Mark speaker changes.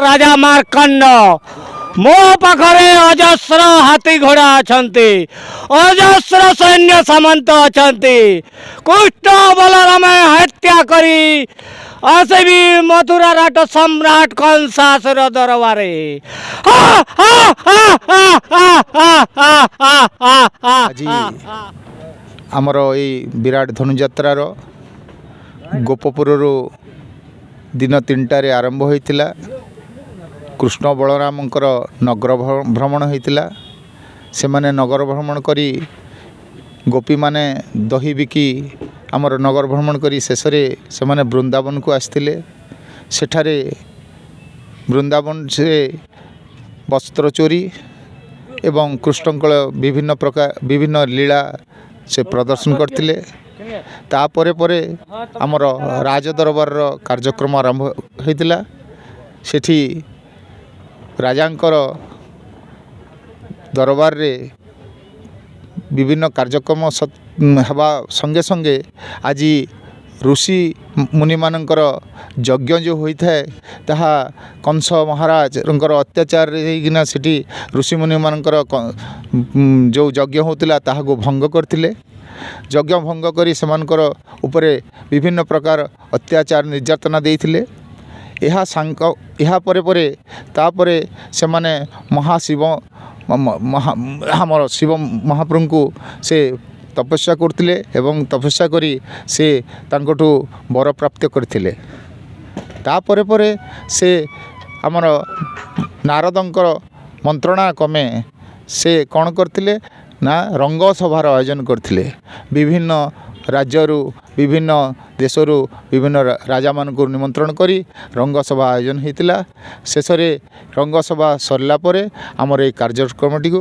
Speaker 1: राजा मार्कंड मो पाखरे अजस्र हाथी घोड़ा अछंती अजस्र सैन्य सामंत अछंती कृष्ण बलराम हत्या करी आसेबी मथुरा राट सम्राट कंसासुर दरबारे
Speaker 2: आज आमर ये विराट धनुजात्रार गोपपुर दिन 3टार आरंभ होता कृष्ण बलरामंकर नगर भ्रमण होता से माने नगर भ्रमण करी गोपी माने दही बिकी आमर नगर भ्रमण करी शेष से माने वृंदावन को आसते सेठारे वृंदावन से वस्त्र चोरी एवं कृष्ण विभिन्न प्रकार विभिन्न लीला से प्रदर्शन करते तापर परे आमर राजदरबार कार्यक्रम आरंभ होता सेठी राजांकर दरबार रे विभिन्न कार्यक्रम हवा संगे संगे आज ऋषि मुनि मानकर यज्ञ जो होता है ताहा कंस महाराज अत्याचार होना सेठी ऋषि मुनि मानकर जो यज्ञ होता ताहा को भंग करथिले यज्ञ भंग करी सेमानकर उपरे विभिन्न प्रकार अत्याचार निर्यातना देइथिले ଏହା ପରେ ପରେ तापरे से माने महाशिव हमर शिव महाप्रभु को से तपस्या करथिले एवं तपस्या करी से तांकटू वर प्राप्त करथिले तापरे परे से हमर नारदंकर मंत्रणा क्रमे से कौन करथिले ना रंग सभार आयोजन करथिले विभिन्न राज्यरू विभिन्न देशरू विभिन्न राजा मान को निमंत्रण करी रंगसभा आयोजन होता शेष रंगसभा सरला परे आमर ये कार्यक्रमटी को